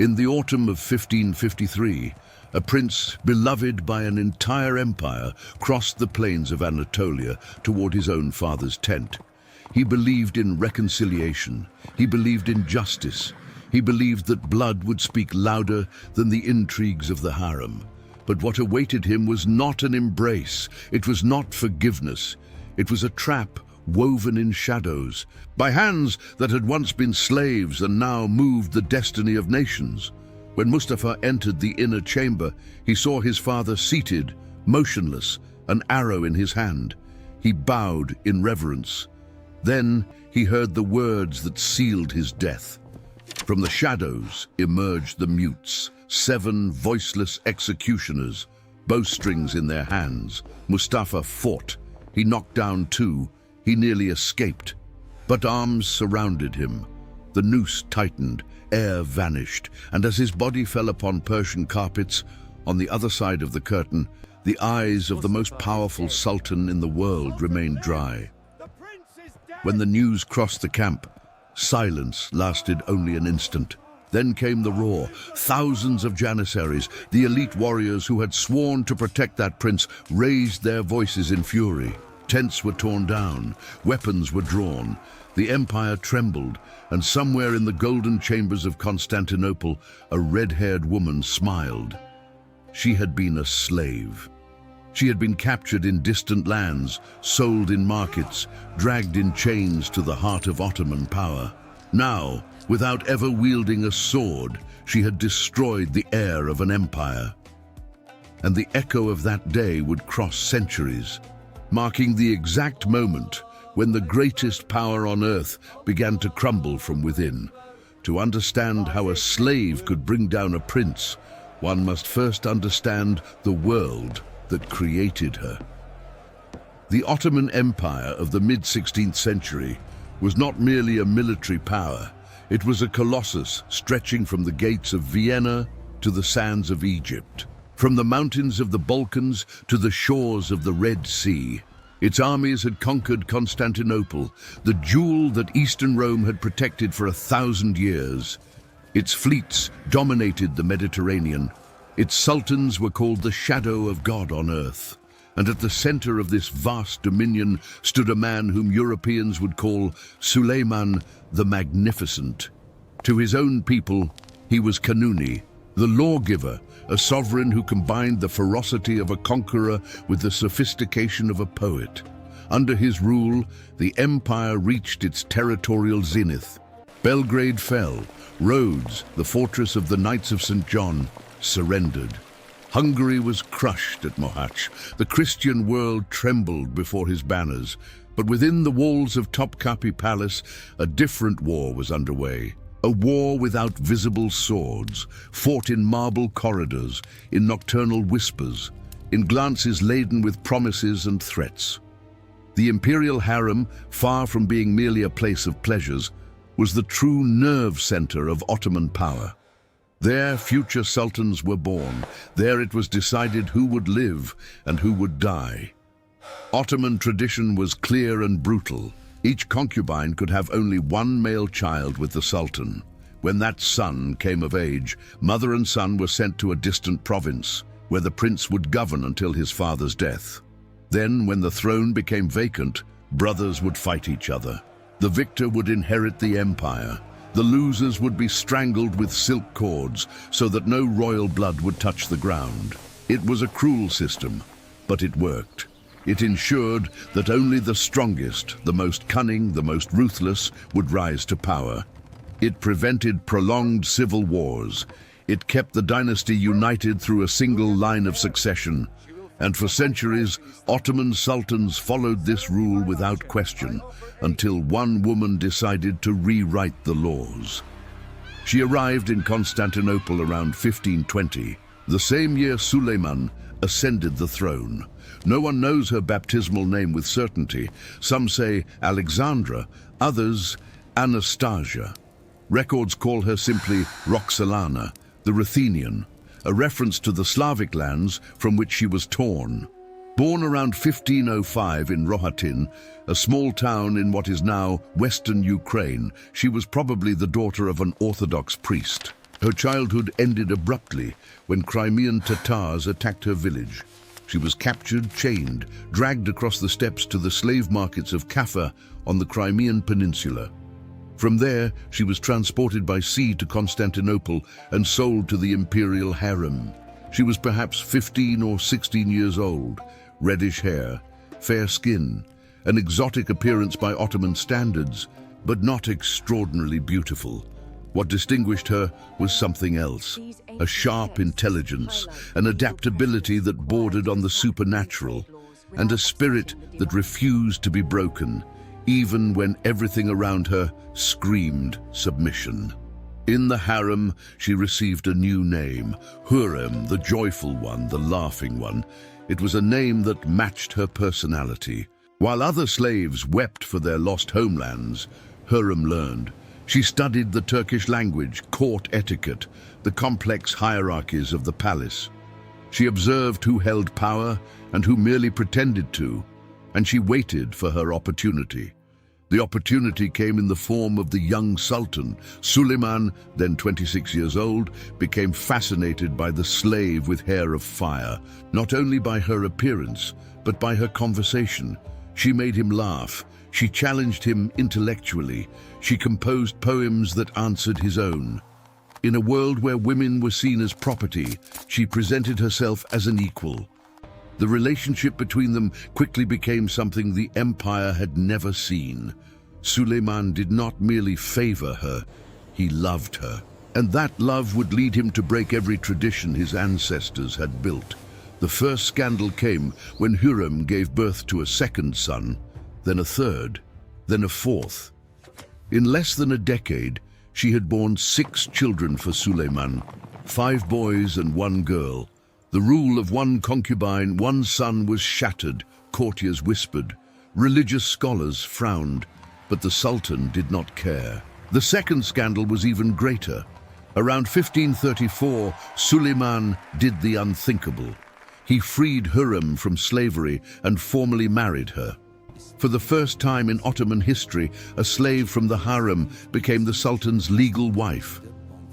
In the autumn of 1553, a prince beloved by an entire empire crossed the plains of Anatolia toward his own father's tent. He believed in reconciliation. He believed in justice. He believed that blood would speak louder than the intrigues of the harem. But what awaited him was not an embrace. It was not forgiveness. It was a trap woven in shadows, by hands that had once been slaves and now moved the destiny of nations. When Mustafa entered the inner chamber, he saw his father seated, motionless, an arrow in his hand. He bowed in reverence. Then he heard the words that sealed his death. From the shadows emerged the mutes, 7 voiceless executioners, bowstrings in their hands. Mustafa fought. He knocked down 2. He nearly escaped. But arms surrounded him. The noose tightened, air vanished, and as his body fell upon Persian carpets, on the other side of the curtain, the eyes of the most powerful sultan in the world remained dry. When the news crossed the camp, silence lasted only an instant. Then came the roar. Thousands of Janissaries, the elite warriors who had sworn to protect that prince, raised their voices in fury. Tents were torn down, weapons were drawn, the empire trembled, and somewhere in the golden chambers of Constantinople, a red-haired woman smiled. She had been a slave. She had been captured in distant lands, sold in markets, dragged in chains to the heart of Ottoman power. Now, without ever wielding a sword, she had destroyed the heir of an empire. And the echo of that day would cross centuries, marking the exact moment when the greatest power on earth began to crumble from within. To understand how a slave could bring down a prince, one must first understand the world that created her. The Ottoman Empire of the mid-16th century was not merely a military power. It was a colossus stretching from the gates of Vienna to the sands of Egypt. From the mountains of the Balkans to the shores of the Red Sea, its armies had conquered Constantinople, the jewel that Eastern Rome had protected for 1,000 years. Its fleets dominated the Mediterranean. Its sultans were called the shadow of God on earth. And at the center of this vast dominion stood a man whom Europeans would call Suleiman the Magnificent. To his own people, he was Kanuni, the lawgiver, a sovereign who combined the ferocity of a conqueror with the sophistication of a poet. Under his rule, the empire reached its territorial zenith. Belgrade fell. Rhodes, the fortress of the Knights of St. John, surrendered. Hungary was crushed at Mohacs. The Christian world trembled before his banners. But within the walls of Topkapi Palace, a different war was underway. A war without visible swords, fought in marble corridors, in nocturnal whispers, in glances laden with promises and threats. The imperial harem, far from being merely a place of pleasures, was the true nerve center of Ottoman power. There future sultans were born. There it was decided who would live and who would die. Ottoman tradition was clear and brutal. Each concubine could have only one male child with the sultan. When that son came of age, mother and son were sent to a distant province, where the prince would govern until his father's death. Then, when the throne became vacant, brothers would fight each other. The victor would inherit the empire. The losers would be strangled with silk cords so that no royal blood would touch the ground. It was a cruel system, but it worked. It ensured that only the strongest, the most cunning, the most ruthless would rise to power. It prevented prolonged civil wars. It kept the dynasty united through a single line of succession. And for centuries, Ottoman sultans followed this rule without question, until one woman decided to rewrite the laws. She arrived in Constantinople around 1520, the same year Suleiman ascended the throne. No one knows her baptismal name with certainty. Some say Alexandra, others Anastasia. Records call her simply Roxelana, the Ruthenian, a reference to the Slavic lands from which she was torn. Born around 1505 in Rohatin, a small town in what is now western Ukraine, she was probably the daughter of an Orthodox priest. Her childhood ended abruptly when Crimean Tatars attacked her village. She was captured, chained, dragged across the steppes to the slave markets of Kaffa on the Crimean Peninsula. From there, she was transported by sea to Constantinople and sold to the imperial harem. She was perhaps 15 or 16 years old, reddish hair, fair skin, an exotic appearance by Ottoman standards, but not extraordinarily beautiful. What distinguished her was something else, a sharp intelligence, an adaptability that bordered on the supernatural, and a spirit that refused to be broken, even when everything around her screamed submission. In the harem, she received a new name, Hurrem, the joyful one, the laughing one. It was a name that matched her personality. While other slaves wept for their lost homelands, Hurrem learned. She studied the Turkish language, court etiquette, the complex hierarchies of the palace. She observed who held power and who merely pretended to, and she waited for her opportunity. The opportunity came in the form of the young sultan. Suleiman, then 26 years old, became fascinated by the slave with hair of fire, not only by her appearance, but by her conversation. She made him laugh. She challenged him intellectually. She composed poems that answered his own. In a world where women were seen as property, she presented herself as an equal. The relationship between them quickly became something the empire had never seen. Suleiman did not merely favor her, he loved her. And that love would lead him to break every tradition his ancestors had built. The first scandal came when Hürrem gave birth to a second son, then a third, then a fourth. In less than a decade, she had borne 6 children for Suleiman, 5 boys and 1 girl. The rule of one concubine, one son was shattered, courtiers whispered. Religious scholars frowned, but the Sultan did not care. The second scandal was even greater. Around 1534, Suleiman did the unthinkable. He freed Hürrem from slavery and formally married her. For the first time in Ottoman history, a slave from the harem became the Sultan's legal wife.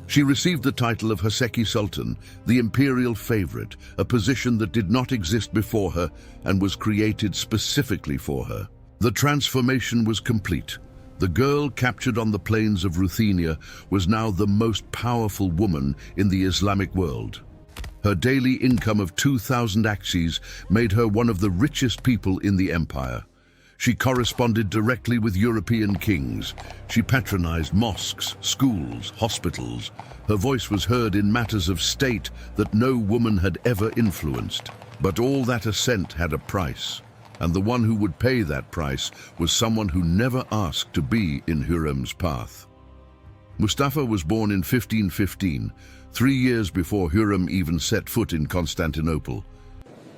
She received the title of Hürrem Sultan, the imperial favorite, a position that did not exist before her and was created specifically for her. The transformation was complete. The girl captured on the plains of Ruthenia was now the most powerful woman in the Islamic world. Her daily income of 2,000 akçes made her one of the richest people in the empire. She corresponded directly with European kings. She patronized mosques, schools, hospitals. Her voice was heard in matters of state that no woman had ever influenced. But all that ascent had a price, and the one who would pay that price was someone who never asked to be in Hürrem's path. Mustafa was born in 1515, 3 years before Hürrem even set foot in Constantinople.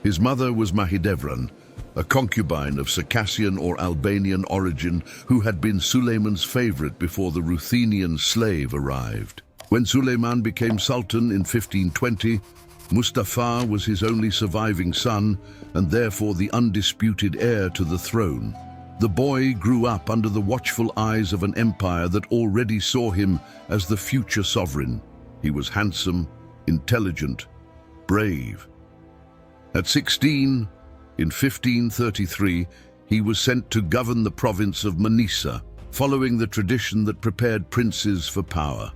His mother was Mahidevran, a concubine of Circassian or Albanian origin who had been Suleiman's favorite before the Ruthenian slave arrived. When Suleiman became sultan in 1520, Mustafa was his only surviving son and therefore the undisputed heir to the throne. The boy grew up under the watchful eyes of an empire that already saw him as the future sovereign. He was handsome, intelligent, brave. At 16, in 1533, he was sent to govern the province of Manisa, following the tradition that prepared princes for power.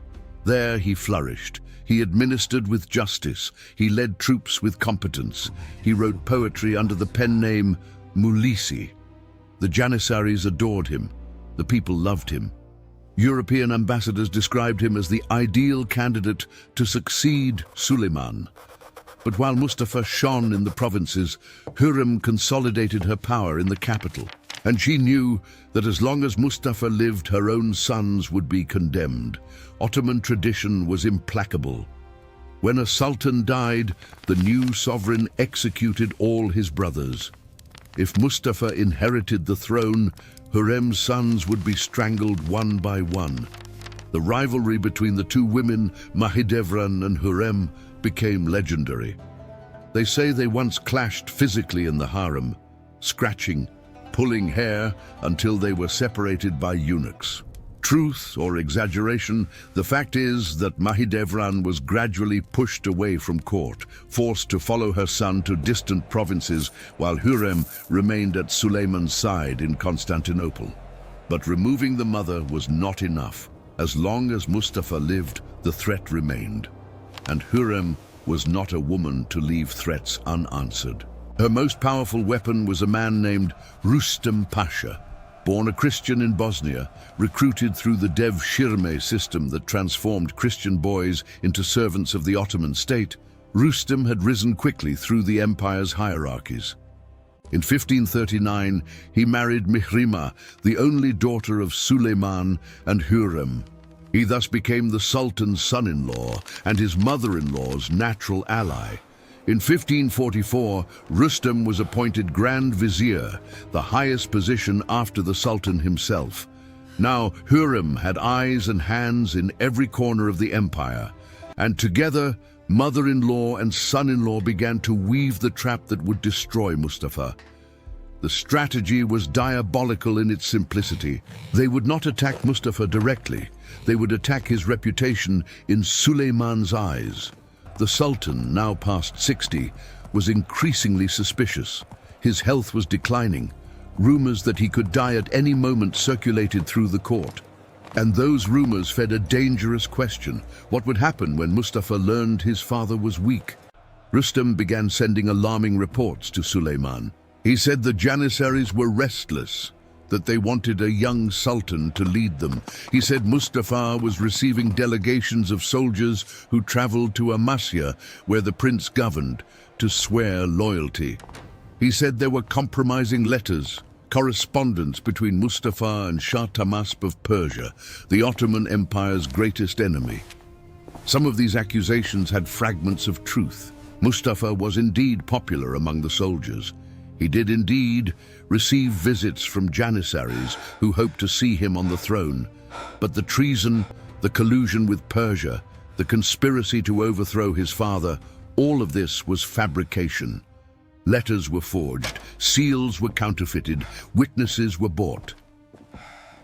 There he flourished. He administered with justice. He led troops with competence. He wrote poetry under the pen name Mulisi. The Janissaries adored him. The people loved him. European ambassadors described him as the ideal candidate to succeed Suleiman. But while Mustafa shone in the provinces, Hürrem consolidated her power in the capital. And she knew that as long as Mustafa lived, her own sons would be condemned. Ottoman tradition was implacable. When a sultan died, the new sovereign executed all his brothers. If Mustafa inherited the throne, Hürrem's sons would be strangled one by one. The rivalry between the two women, Mahidevran and Hürrem, became legendary. They say they once clashed physically in the harem, scratching, pulling hair until they were separated by eunuchs. Truth or exaggeration, the fact is that Mahidevran was gradually pushed away from court, forced to follow her son to distant provinces, while Hürrem remained at Suleiman's side in Constantinople. But removing the mother was not enough. As long as Mustafa lived, the threat remained. And Hürrem was not a woman to leave threats unanswered. Her most powerful weapon was a man named Rüstem Pasha. Born a Christian in Bosnia, recruited through the Devshirme system that transformed Christian boys into servants of the Ottoman state, Rüstem had risen quickly through the empire's hierarchies. In 1539, he married Mihrima, the only daughter of Suleiman and Hürrem. He thus became the Sultan's son-in-law and his mother-in-law's natural ally. In 1544, Rüstem was appointed Grand Vizier, the highest position after the Sultan himself. Now, Hürrem had eyes and hands in every corner of the empire, and together, mother-in-law and son-in-law began to weave the trap that would destroy Mustafa. The strategy was diabolical in its simplicity. They would not attack Mustafa directly. They would attack his reputation in Suleiman's eyes. The Sultan, now past 60, was increasingly suspicious. His health was declining. Rumors that he could die at any moment circulated through the court. And those rumors fed a dangerous question. What would happen when Mustafa learned his father was weak? Rüstem began sending alarming reports to Suleiman. He said the Janissaries were restless, that they wanted a young sultan to lead them. He said Mustafa was receiving delegations of soldiers who traveled to Amasya, where the prince governed, to swear loyalty. He said there were compromising letters, correspondence between Mustafa and Shah Tahmasp of Persia, the Ottoman Empire's greatest enemy. Some of these accusations had fragments of truth. Mustafa was indeed popular among the soldiers. He did indeed receive visits from Janissaries who hoped to see him on the throne. But the treason, the collusion with Persia, the conspiracy to overthrow his father, all of this was fabrication. Letters were forged, seals were counterfeited, witnesses were bought.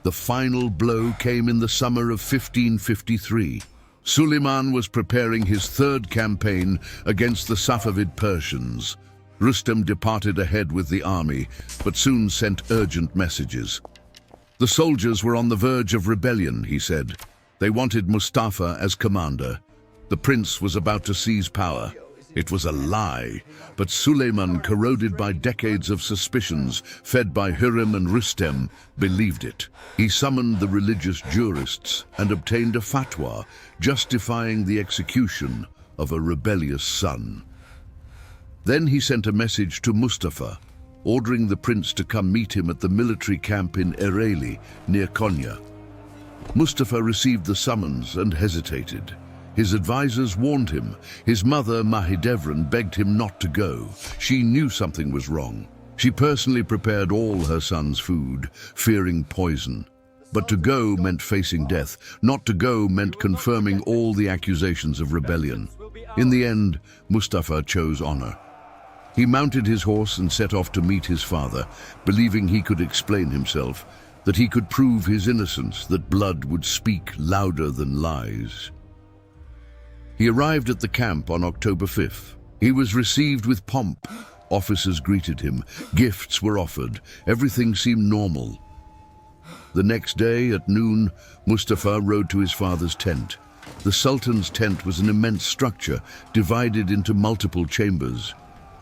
The final blow came in the summer of 1553. Suleiman was preparing his third campaign against the Safavid Persians. Rüstem departed ahead with the army, but soon sent urgent messages. The soldiers were on the verge of rebellion, he said. They wanted Mustafa as commander. The prince was about to seize power. It was a lie, but Suleiman, corroded by decades of suspicions, fed by Hürrem and Rüstem, believed it. He summoned the religious jurists and obtained a fatwa justifying the execution of a rebellious son. Then he sent a message to Mustafa, ordering the prince to come meet him at the military camp in Ereğli, near Konya. Mustafa received the summons and hesitated. His advisors warned him. His mother, Mahidevran, begged him not to go. She knew something was wrong. She personally prepared all her son's food, fearing poison. But to go meant facing death. Not to go meant confirming all the accusations of rebellion. In the end, Mustafa chose honor. He mounted his horse and set off to meet his father, believing he could explain himself, that he could prove his innocence, that blood would speak louder than lies. He arrived at the camp on October 5th. He was received with pomp. Officers greeted him. Gifts were offered. Everything seemed normal. The next day, at noon, Mustafa rode to his father's tent. The Sultan's tent was an immense structure, divided into multiple chambers.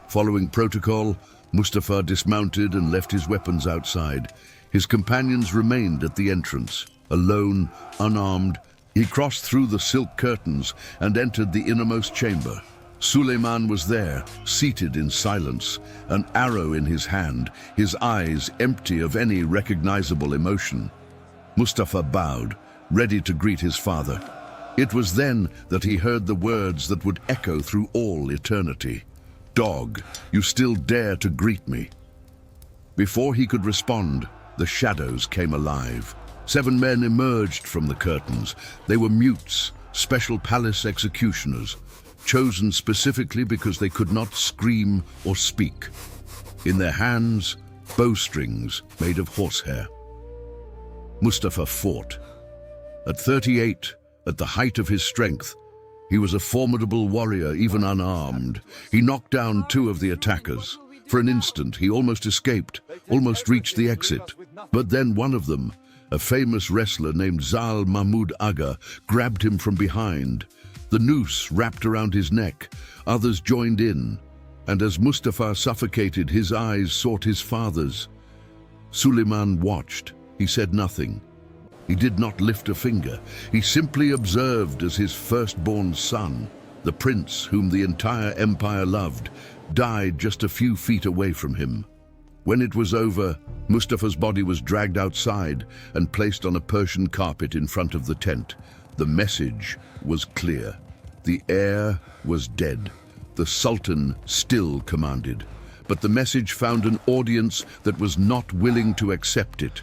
Following protocol, Mustafa dismounted and left his weapons outside. His companions remained at the entrance. Alone, unarmed, he crossed through the silk curtains and entered the innermost chamber. Suleiman was there, seated in silence, an arrow in his hand, his eyes empty of any recognizable emotion. Mustafa bowed, ready to greet his father. It was then that he heard the words that would echo through all eternity. "Dog, you still dare to greet me." Before he could respond, the shadows came alive. 7 men emerged from the curtains. They were mutes, special palace executioners, chosen specifically because they could not scream or speak. In their hands, bowstrings made of horsehair. Mustafa fought. At 38, at the height of his strength, he was a formidable warrior, even unarmed. He knocked down two of the attackers. For an instant, he almost escaped, almost reached the exit. But then one of them, a famous wrestler named Zal Mahmud Aga, grabbed him from behind. The noose wrapped around his neck. Others joined in, and as Mustafa suffocated, his eyes sought his father's. Suleiman watched. He said nothing. He did not lift a finger. He simply observed as his firstborn son, the prince whom the entire empire loved, died just a few feet away from him. When it was over, Mustafa's body was dragged outside and placed on a Persian carpet in front of the tent. The message was clear. The heir was dead. The Sultan still commanded. But the message found an audience that was not willing to accept it.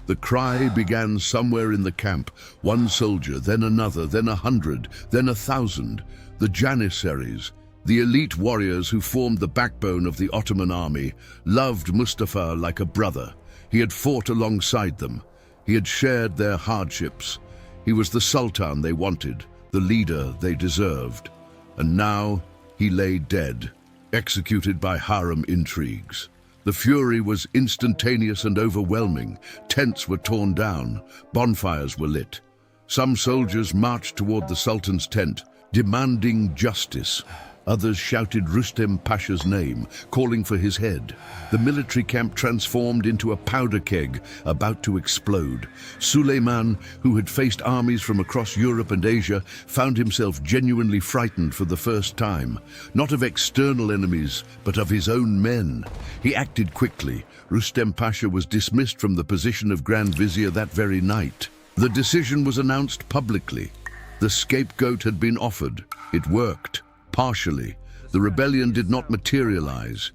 The cry began somewhere in the camp. One soldier, then another, then 100, then 1,000. The Janissaries, the elite warriors who formed the backbone of the Ottoman army, loved Mustafa like a brother. He had fought alongside them. He had shared their hardships. He was the Sultan they wanted, the leader they deserved. And now he lay dead, executed by Harem intrigues. The fury was instantaneous and overwhelming. Tents were torn down, bonfires were lit. Some soldiers marched toward the Sultan's tent, demanding justice. Others shouted Rüstem Pasha's name, calling for his head. The military camp transformed into a powder keg about to explode. Suleiman, who had faced armies from across Europe and Asia, found himself genuinely frightened for the first time, not of external enemies, but of his own men. He acted quickly. Rüstem Pasha was dismissed from the position of Grand Vizier that very night. The decision was announced publicly. The scapegoat had been offered. It worked. Partially. The rebellion did not materialize,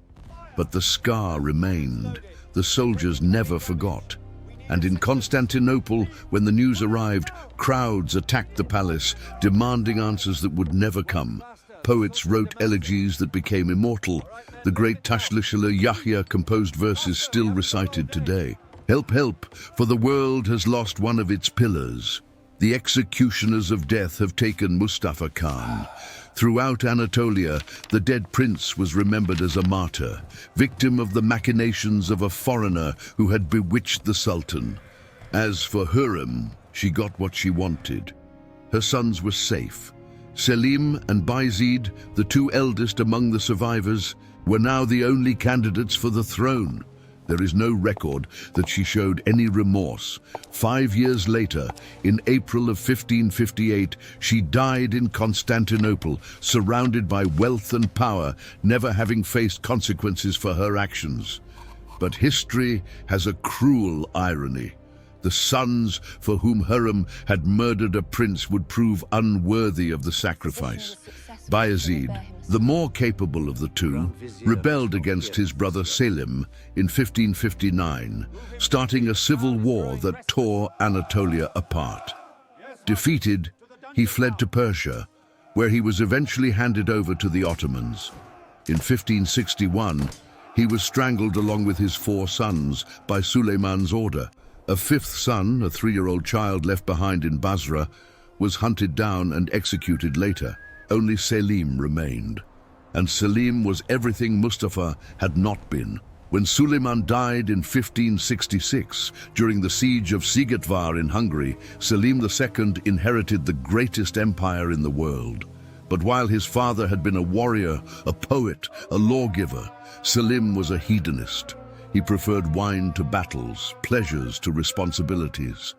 but the scar remained. The soldiers never forgot. And in Constantinople, when the news arrived, crowds attacked the palace, demanding answers that would never come. Poets wrote elegies that became immortal. The great Taşlıcalı Yahya composed verses still recited today. Help, help, for the world has lost one of its pillars. The executioners of death have taken Mustafa Khan. Throughout Anatolia, the dead prince was remembered as a martyr, victim of the machinations of a foreigner who had bewitched the Sultan. As for Hurrem, she got what she wanted. Her sons were safe. Selim and Bayezid, the two eldest among the survivors, were now the only candidates for the throne. There is no record that she showed any remorse. 5 years later, in April of 1558, she died in Constantinople, surrounded by wealth and power, never having faced consequences for her actions. But history has a cruel irony. The sons for whom Hurrem had murdered a prince would prove unworthy of the sacrifice. Bayezid, the more capable of the two, rebelled against his brother Selim in 1559, starting a civil war that tore Anatolia apart. Defeated, he fled to Persia, where he was eventually handed over to the Ottomans. In 1561, he was strangled along with his 4 sons by Suleiman's order. A 5th son, a 3-year-old child left behind in Basra, was hunted down and executed later. Only Selim remained. And Selim was everything Mustafa had not been. When Suleiman died in 1566, during the siege of Szigetvar in Hungary, Selim II inherited the greatest empire in the world. But while his father had been a warrior, a poet, a lawgiver, Selim was a hedonist. He preferred wine to battles, pleasures to responsibilities.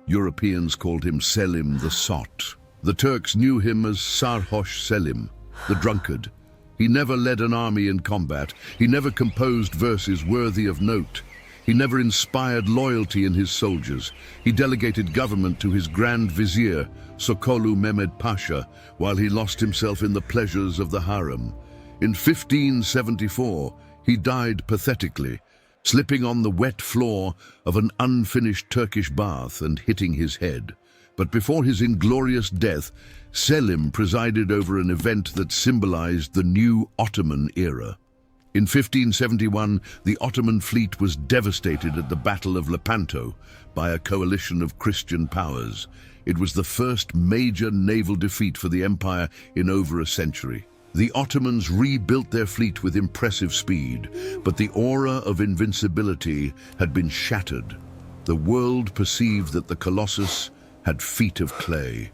Europeans called him Selim the Sot. The Turks knew him as Sarhoş Selim, the drunkard. He never led an army in combat. He never composed verses worthy of note. He never inspired loyalty in his soldiers. He delegated government to his Grand Vizier, Sokolu Mehmed Pasha, while he lost himself in the pleasures of the harem. In 1574, he died pathetically, slipping on the wet floor of an unfinished Turkish bath and hitting his head. But before his inglorious death, Selim presided over an event that symbolized the new Ottoman era. In 1571, the Ottoman fleet was devastated at the Battle of Lepanto by a coalition of Christian powers. It was the first major naval defeat for the empire in over a century. The Ottomans rebuilt their fleet with impressive speed, but the aura of invincibility had been shattered. The world perceived that the Colossus had feet of clay.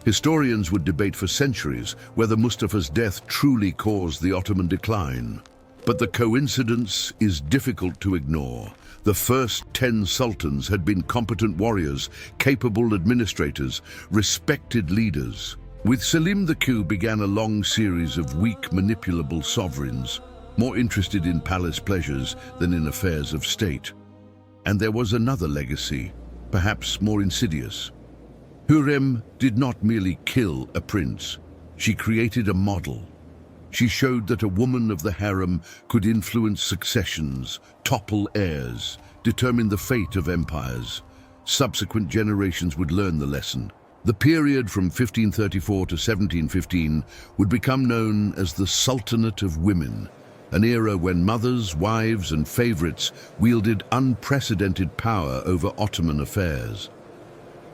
Historians would debate for centuries whether Mustafa's death truly caused the Ottoman decline. But the coincidence is difficult to ignore. The first 10 sultans had been competent warriors, capable administrators, respected leaders. With Selim the Coup began a long series of weak, manipulable sovereigns, more interested in palace pleasures than in affairs of state. And there was another legacy, perhaps more insidious. Hürrem did not merely kill a prince, she created a model. She showed that a woman of the harem could influence successions, topple heirs, determine the fate of empires. Subsequent generations would learn the lesson. The period from 1534 to 1715 would become known as the Sultanate of Women, an era when mothers, wives, and favorites wielded unprecedented power over Ottoman affairs.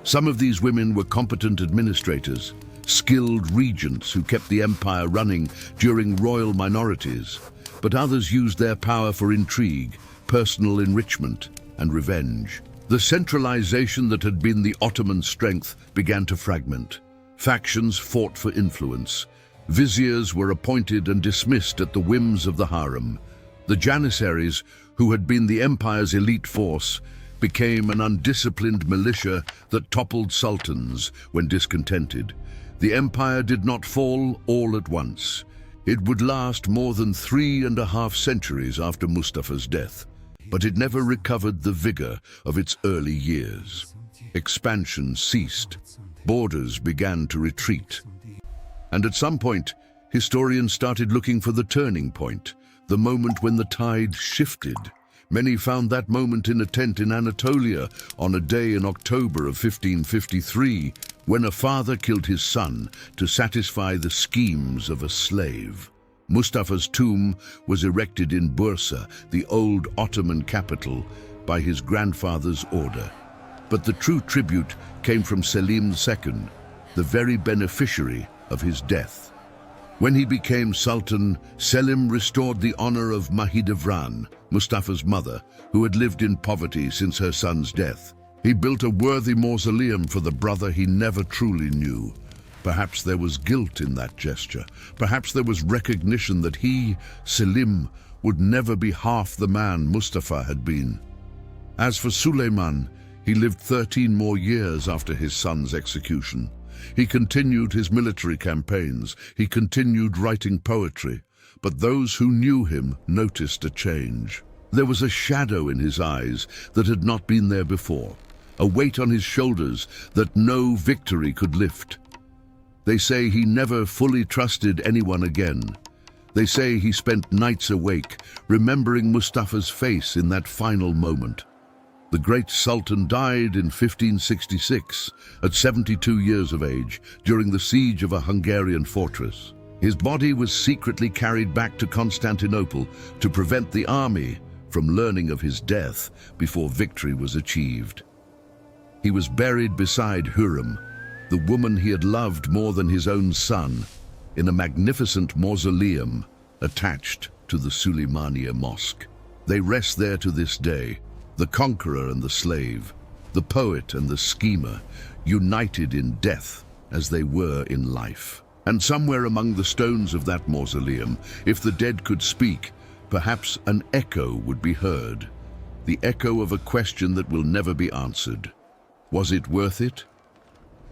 Some of these women were competent administrators, skilled regents who kept the empire running during royal minorities, but others used their power for intrigue, personal enrichment, and revenge. The centralization that had been the Ottoman strength began to fragment. Factions fought for influence. Viziers were appointed and dismissed at the whims of the harem. The Janissaries, who had been the empire's elite force, became an undisciplined militia that toppled sultans when discontented. The empire did not fall all at once. It would last more than 3.5 centuries after Mustafa's death, but it never recovered the vigor of its early years. Expansion ceased. Borders began to retreat. And at some point, historians started looking for the turning point, the moment when the tide shifted. Many found that moment in a tent in Anatolia on a day in October of 1553, when a father killed his son to satisfy the schemes of a slave. Mustafa's tomb was erected in Bursa, the old Ottoman capital, by his grandfather's order. But the true tribute came from Selim II, the very beneficiary of his death. When he became Sultan, Selim restored the honor of Mahidevran, Mustafa's mother, who had lived in poverty since her son's death. He built a worthy mausoleum for the brother he never truly knew. Perhaps there was guilt in that gesture. Perhaps there was recognition that he, Selim, would never be half the man Mustafa had been. As for Suleiman, he lived 13 more years after his son's execution. He continued his military campaigns. He continued writing poetry. But those who knew him noticed a change. There was a shadow in his eyes that had not been there before, a weight on his shoulders that no victory could lift. They say he never fully trusted anyone again. They say he spent nights awake, remembering Mustafa's face in that final moment. The great Sultan died in 1566, at 72 years of age, during the siege of a Hungarian fortress. His body was secretly carried back to Constantinople to prevent the army from learning of his death before victory was achieved. He was buried beside Hürrem, the woman he had loved more than his own son, in a magnificent mausoleum attached to the Süleymaniye Mosque. They rest there to this day, the conqueror and the slave, the poet and the schemer, united in death as they were in life. And somewhere among the stones of that mausoleum, if the dead could speak, perhaps an echo would be heard, the echo of a question that will never be answered. Was it worth it?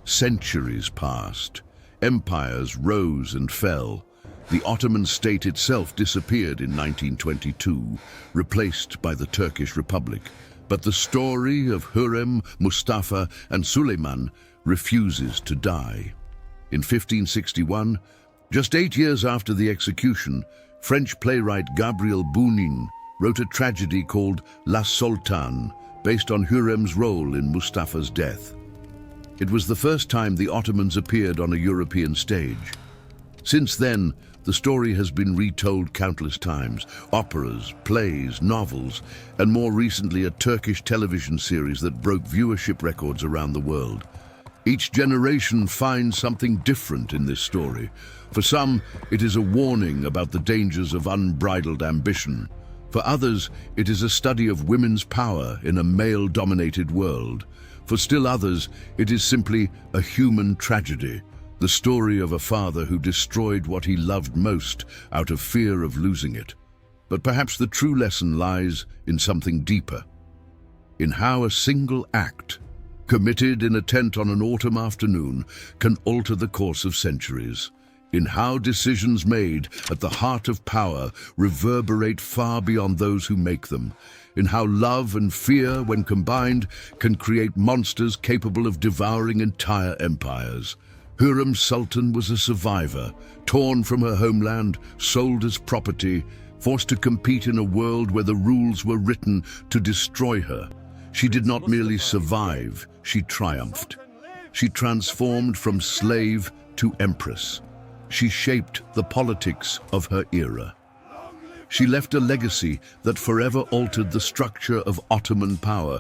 Centuries passed. Empires rose and fell. The Ottoman state itself disappeared in 1922, replaced by the Turkish Republic. But the story of Hurrem, Mustafa, and Suleiman refuses to die. In 1561, just 8 years after the execution, French playwright Gabriel Bounin wrote a tragedy called La Sultane, based on Hürrem's role in Mustafa's death. It was the first time the Ottomans appeared on a European stage. Since then, the story has been retold countless times: operas, plays, novels, and more recently a Turkish television series that broke viewership records around the world. Each generation finds something different in this story. For some, it is a warning about the dangers of unbridled ambition. For others, it is a study of women's power in a male-dominated world. For still others, it is simply a human tragedy, the story of a father who destroyed what he loved most out of fear of losing it. But perhaps the true lesson lies in something deeper, in how a single act, committed in a tent on an autumn afternoon, can alter the course of centuries, in how decisions made at the heart of power reverberate far beyond those who make them, in how love and fear, when combined, can create monsters capable of devouring entire empires. Hurrem Sultan was a survivor, torn from her homeland, sold as property, forced to compete in a world where the rules were written to destroy her. She did not merely survive, she triumphed. She transformed from slave to empress. She shaped the politics of her era. She left a legacy that forever altered the structure of Ottoman power,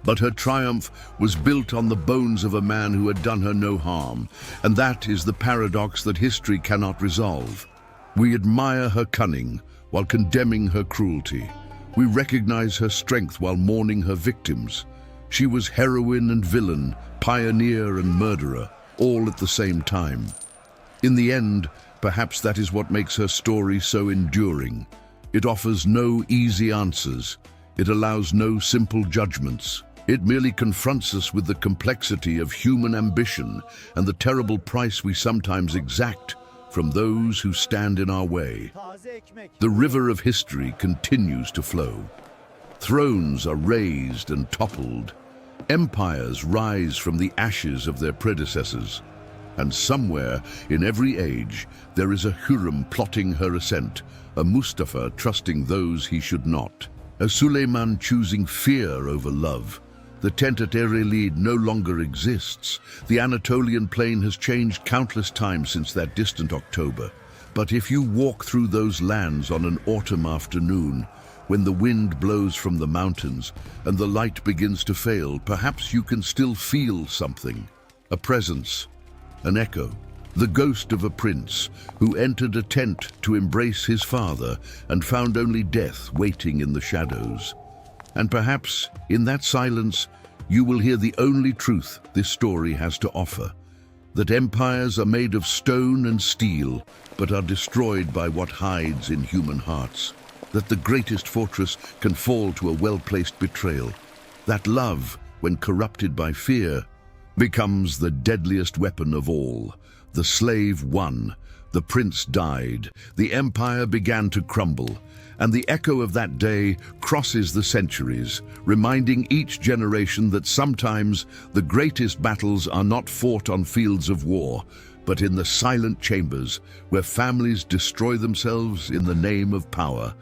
but her triumph was built on the bones of a man who had done her no harm, and that is the paradox that history cannot resolve. We admire her cunning while condemning her cruelty. We recognize her strength while mourning her victims. She was heroine and villain, pioneer and murderer, all at the same time. In the end, perhaps that is what makes her story so enduring. It offers no easy answers. It allows no simple judgments. It merely confronts us with the complexity of human ambition and the terrible price we sometimes exact from those who stand in our way. The river of history continues to flow. Thrones are raised and toppled. Empires rise from the ashes of their predecessors. And somewhere in every age, there is a Hurrem plotting her ascent, a Mustafa trusting those he should not, a Suleiman choosing fear over love. The tent at Ereğli no longer exists. The Anatolian plain has changed countless times since that distant October. But if you walk through those lands on an autumn afternoon, when the wind blows from the mountains and the light begins to fail, perhaps you can still feel something, a presence, an echo, the ghost of a prince who entered a tent to embrace his father and found only death waiting in the shadows. And perhaps, in that silence, you will hear the only truth this story has to offer, that empires are made of stone and steel, but are destroyed by what hides in human hearts, that the greatest fortress can fall to a well-placed betrayal, that love, when corrupted by fear, becomes the deadliest weapon of all. The slave won, the prince died, the empire began to crumble, and the echo of that day crosses the centuries, reminding each generation that sometimes the greatest battles are not fought on fields of war, but in the silent chambers where families destroy themselves in the name of power.